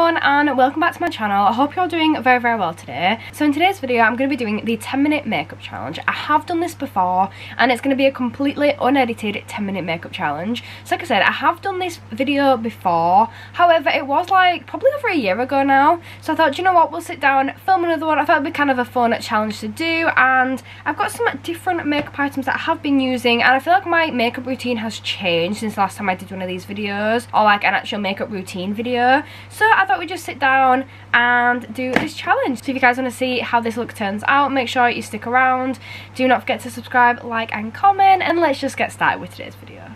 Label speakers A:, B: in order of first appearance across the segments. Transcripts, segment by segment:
A: everyone and welcome back to my channel. I hope you're doing very well today. So in today's video I'm going to be doing the 10-minute makeup challenge. I have done this before and it's going to be a completely unedited 10-minute makeup challenge. So like I said, I have done this video before, however it was like probably over a year ago now. So I thought, you know what, we'll sit down, film another one. I thought it'd be kind of a fun challenge to do, and I've got some different makeup items that I have been using, and I feel like my makeup routine has changed since the last time I did one of these videos, or like an actual makeup routine video. So I thought we'd just sit down and do this challenge. So if you guys want to see how this look turns out, make sure you stick around. Do not forget to subscribe, like and comment, and let's just get started with today's video.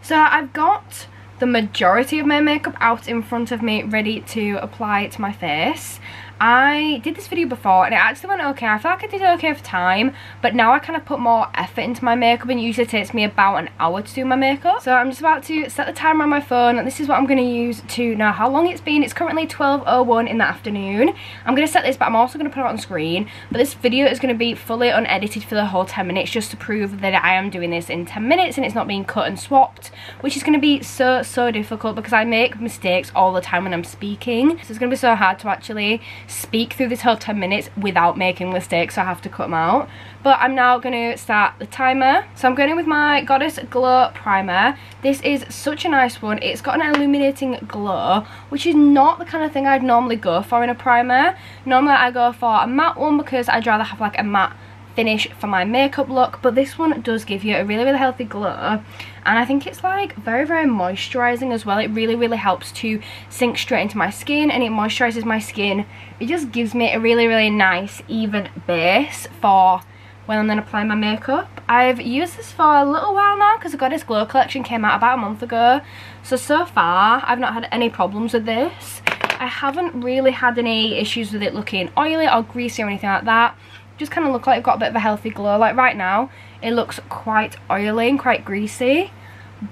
A: So I've got the majority of my makeup out in front of me ready to apply to my face. I did this video before and it actually went okay. I feel like I did okay for time, but now I kind of put more effort into my makeup, and it usually takes me about an hour to do my makeup. So I'm just about to set the timer on my phone, and this is what I'm going to use to know how long it's been. It's currently 12:01 in the afternoon. I'm going to set this, but I'm also going to put it on screen. But this video is going to be fully unedited for the whole 10 minutes, just to prove that I am doing this in 10 minutes and it's not being cut and swapped, which is going to be so difficult because I make mistakes all the time when I'm speaking. So it's going to be so hard to actually speak through this whole 10 minutes without making mistakes, so I have to cut them out. But I'm now going to start the timer. So I'm going in with my Goddess Glow Primer. This is such a nice one. It's got an illuminating glow, which is not the kind of thing I'd normally go for in a primer. Normally I go for a matte one because I'd rather have like a matte finish for my makeup look, but this one does give you a really healthy glow, and I think it's like very moisturizing as well. It really helps to sink straight into my skin, and it moisturizes my skin. It just gives me a really nice even base for when I'm then applying my makeup. I've used this for a little while now because the Goddess Glow collection came out about a month ago, so far I've not had any problems with this. I haven't really had any issues with it looking oily or greasy or anything like that. Just kind of look like I've got a bit of a healthy glow. Like right now it looks quite oily and quite greasy,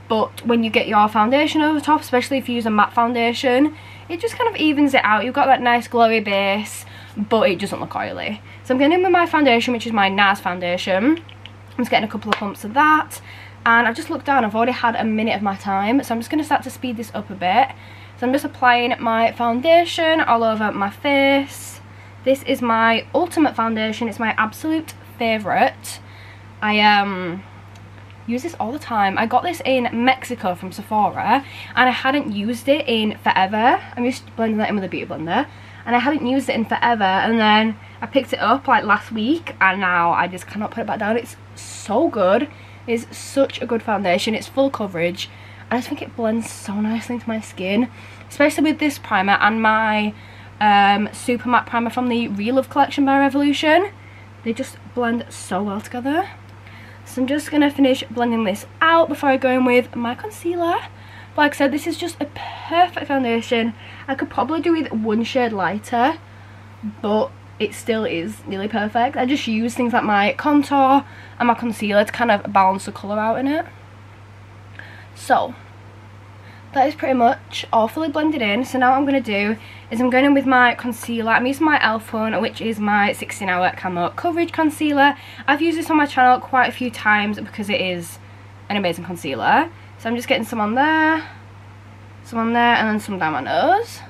A: but when you get your foundation over the top, especially if you use a matte foundation, it just kind of evens it out. You've got that nice glowy base, but it doesn't look oily. So I'm going in with my foundation, which is my NARS foundation. I'm just getting a couple of pumps of that, and I've just looked down, I've already had a minute of my time, so I'm just going to start to speed this up a bit. So I'm just applying my foundation all over my face. This is my ultimate foundation. It's my absolute favourite. I use this all the time. I got this in Mexico from Sephora, and I hadn't used it in forever. I'm just blending that in with a beauty blender, and I hadn't used it in forever, and then I picked it up like last week, and now I just cannot put it back down. It's so good. It's such a good foundation. It's full coverage. I just think it blends so nicely into my skin, especially with this primer and my super matte primer from the Real Love collection by Revolution. They just blend so well together. So I'm just gonna finish blending this out before I go in with my concealer. But like I said, this is just a perfect foundation. I could probably do with one shade lighter, but it still is nearly perfect. I just use things like my contour and my concealer to kind of balance the colour out in it. So that is pretty much all fully blended in. So now what I'm going to do is I'm going in with my concealer. I'm using my e.l.f. one, which is my 16 Hour Camo Coverage Concealer. I've used this on my channel quite a few times because it is an amazing concealer. So I'm just getting some on there, and then some down my nose.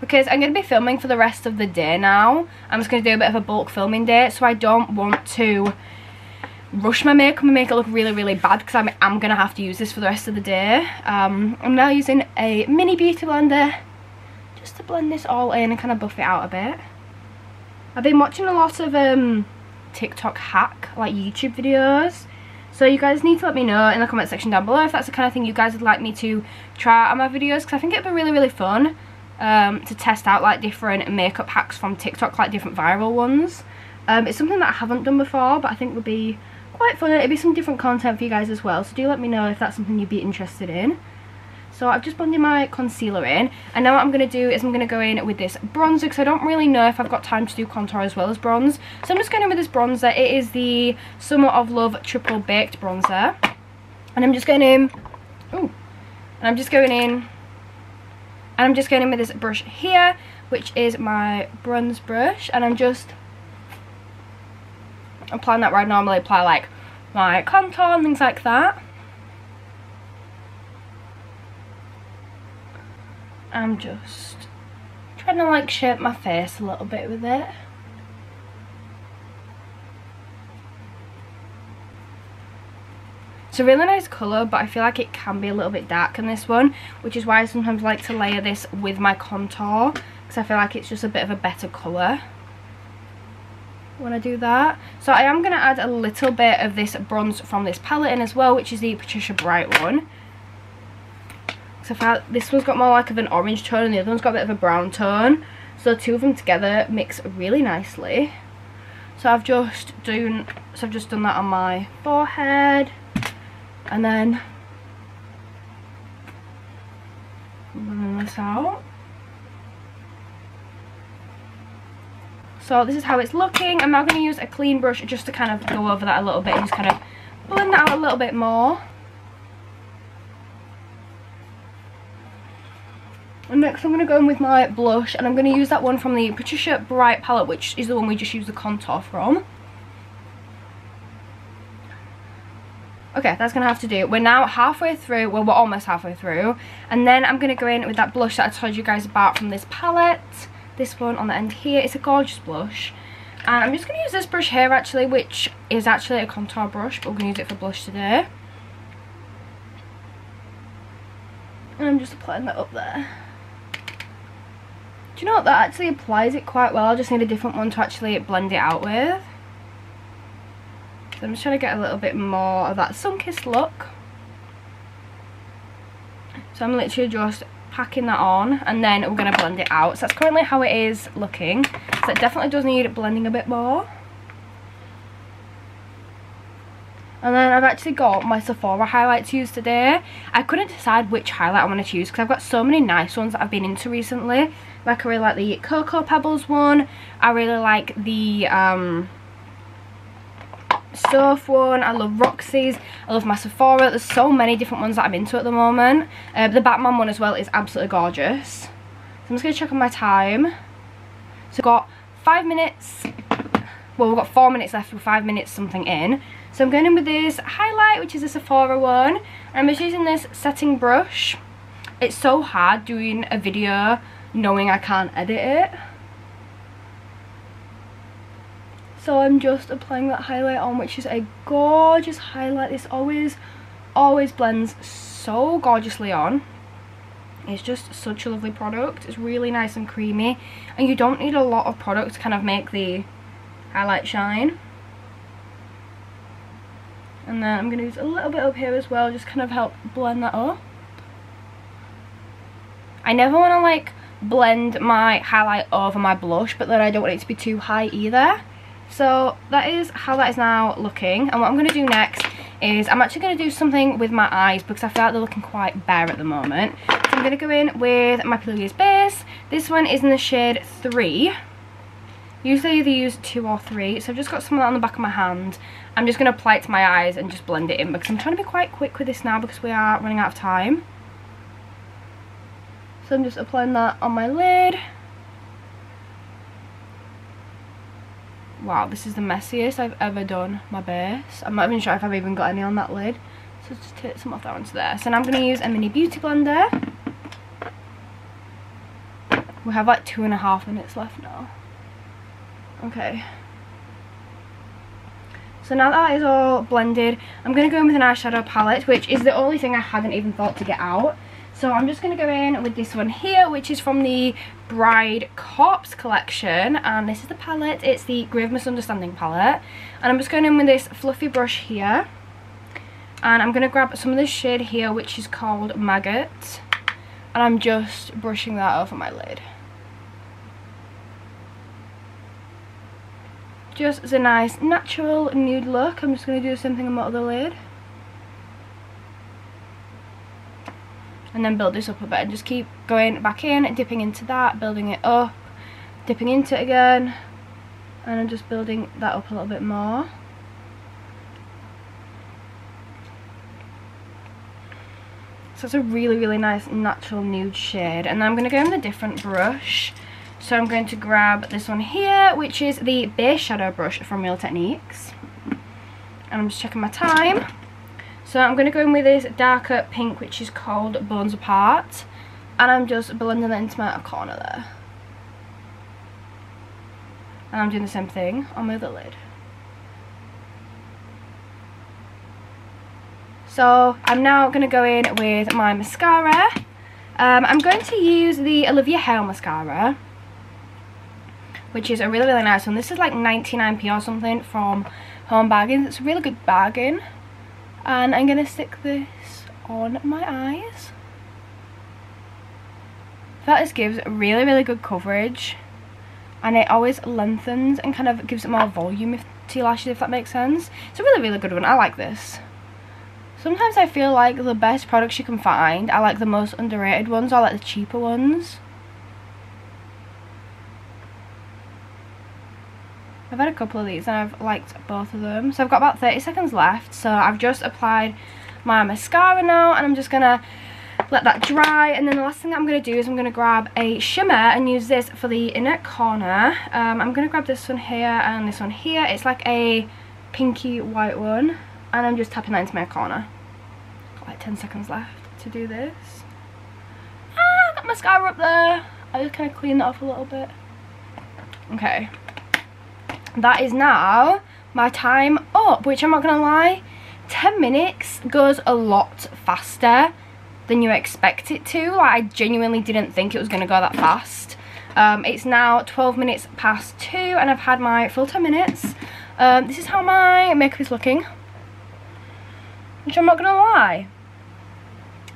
A: Because I'm going to be filming for the rest of the day now. I'm just going to do a bit of a bulk filming day, so I don't want to rush my makeup and make it look really bad, because I'm gonna have to use this for the rest of the day. I'm now using a mini beauty blender just to blend this all in and kind of buff it out a bit. I've been watching a lot of TikTok hack, like YouTube videos, so you guys need to let me know in the comment section down below if that's the kind of thing you guys would like me to try out on my videos, because I think it'd be really fun to test out like different makeup hacks from TikTok, like different viral ones. It's something that I haven't done before, but I think would be quite fun. It'd be some different content for you guys as well, so do let me know if that's something you'd be interested in. So I've just blended my concealer in, and now what I'm going to do is I'm going to go in with this bronzer, because I don't really know if I've got time to do contour as well as bronze. So I'm just going in with this bronzer. It is the Summer of Love Triple Baked Bronzer, and I'm just going in, with this brush here, which is my bronze brush, and I'm just applying that where I normally apply like my contour and things like that. I'm just trying to like shape my face a little bit with it. It's a really nice colour, but I feel like it can be a little bit dark in this one, which is why I sometimes like to layer this with my contour, because I feel like it's just a bit of a better colour when I do that. So I am going to add a little bit of this bronze from this palette in as well, which is the Patricia Bright one. So I felt this one's got more like of an orange tone and the other one's got a bit of a brown tone. So the two of them together mix really nicely. So I've just done that on my forehead. And then blend this out. So this is how it's looking. I'm now going to use a clean brush just to kind of go over that a little bit and just kind of blend that out a little bit more. And next I'm going to go in with my blush, and I'm going to use that one from the Patricia Bright palette, which is the one we just used the contour from. Okay, that's going to have to do. We're now halfway through, well, we're almost halfway through. And then I'm going to go in with that blush that I told you guys about from this palette. This one on the end here. It's a gorgeous blush. And I'm just going to use this brush here, actually, which is actually a contour brush, but we're going to use it for blush today. And I'm just applying that up there. Do you know what? That actually applies it quite well. I just need a different one to actually blend it out with. So I'm just trying to get a little bit more of that sun-kissed look. So I'm literally just packing that on, and then we're going to blend it out. So that's currently how it is looking. So it definitely does need blending a bit more. And then I've actually got my Sephora highlight to use today. I couldn't decide which highlight I want to use because I've got so many nice ones that I've been into recently. Like I really like the Cocoa Pebbles one. I really like the Soph one. I love Roxy's. I love my Sephora. There's so many different ones that I'm into at the moment. The Batman one as well is absolutely gorgeous. So I'm just going to check on my time. So we've got 5 minutes. Well, we've got 4 minutes left with 5 minutes something in. So I'm going in with this highlight, which is a Sephora one. I'm just using this setting brush. It's so hard doing a video knowing I can't edit it. So I'm just applying that highlight on, which is a gorgeous highlight. This always blends so gorgeously on. It's just such a lovely product. It's really nice and creamy, and you don't need a lot of product to kind of make the highlight shine. And then I'm going to use a little bit up here as well, just kind of help blend that up. I never want to like blend my highlight over my blush, but then I don't want it to be too high either. So that is how that is now looking. And what I'm going to do next is I'm actually going to do something with my eyes, because I feel like they're looking quite bare at the moment. So I'm going to go in with my Pillia's base. This one is in the shade 3. Usually I either use 2 or 3, so I've just got some of that on the back of my hand. I'm just going to apply it to my eyes and just blend it in, because I'm trying to be quite quick with this now because we are running out of time. So I'm just applying that on my lid. Wow, this is the messiest I've ever done my base. I'm not even sure if I've even got any on that lid. So just take some off that onto there. So now I'm going to use a mini beauty blender. We have like 2.5 minutes left now. Okay. So now that is all blended, I'm going to go in with an eyeshadow palette, which is the only thing I hadn't even thought to get out. So I'm just going to go in with this one here, which is from the Bride Corpse collection. And this is the palette. It's the Grave Misunderstanding palette. And I'm just going in with this fluffy brush here. And I'm going to grab some of this shade here, which is called Maggot. And I'm just brushing that over my lid. Just as a nice natural nude look. I'm just going to do the same thing on my other lid. And then build this up a bit and just keep going back in, dipping into that, building it up, dipping into it again. And I'm just building that up a little bit more. So it's a really, really nice natural nude shade. And then I'm going to go in with a different brush. So I'm going to grab this one here, which is the base shadow brush from Real Techniques. And I'm just checking my time. So I'm going to go in with this darker pink, which is called Bones Apart. And I'm just blending that into my corner there. And I'm doing the same thing on my other lid. So I'm now going to go in with my mascara. I'm going to use the Olivia Hale mascara, which is a really, really nice one. This is like 99p or something from Home Bargains. It's a really good bargain. And I'm going to stick this on my eyes. I feel like this gives really, really good coverage. And it always lengthens and kind of gives it more volume to your lashes, if that makes sense. It's a really, really good one. I like this. Sometimes I feel like the best products you can find are like the most underrated ones or like the cheaper ones. I've had a couple of these and I've liked both of them. So I've got about 30 seconds left. So I've just applied my mascara now and I'm just going to let that dry. And then the last thing that I'm going to do is I'm going to grab a shimmer and use this for the inner corner. I'm going to grab this one here and this one here. It's like a pinky white one. And I'm just tapping that into my corner. Got like 10 seconds left to do this. Got mascara up there. I just kind of clean that off a little bit. Okay. That is now my time up, which I'm not going to lie, 10 minutes goes a lot faster than you expect it to. Like, I genuinely didn't think it was going to go that fast. It's now 12 minutes past 2 and I've had my full 10 minutes. This is how my makeup is looking. Which I'm not going to lie,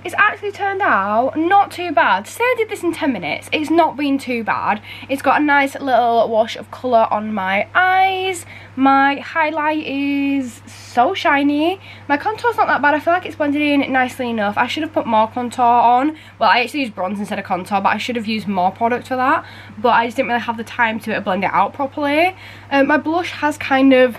A: it's actually turned out not too bad. Say I did this in 10 minutes, it's not been too bad. It's got a nice little wash of colour on my eyes. My highlight is so shiny. My contour's not that bad. I feel like it's blended in nicely enough. I should have put more contour on. Well, I actually used bronze instead of contour, but I should have used more product for that. But I just didn't really have the time to blend it out properly. My blush has kind of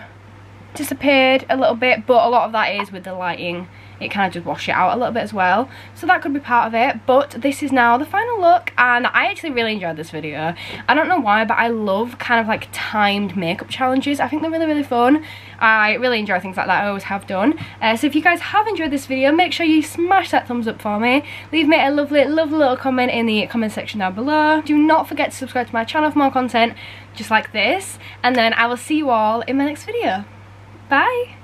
A: disappeared a little bit, but a lot of that is with the lighting. It kind of just washed it out a little bit as well, so that could be part of it. But this is now the final look and I actually really enjoyed this video. I don't know why, but I love kind of like timed makeup challenges. I think they're really, really fun. I really enjoy things like that. I always have done. So if you guys have enjoyed this video, make sure you smash that thumbs up for me. Leave me a lovely, lovely little comment in the comment section down below. Do not forget to subscribe to my channel for more content just like this, and then I will see you all in my next video. Bye!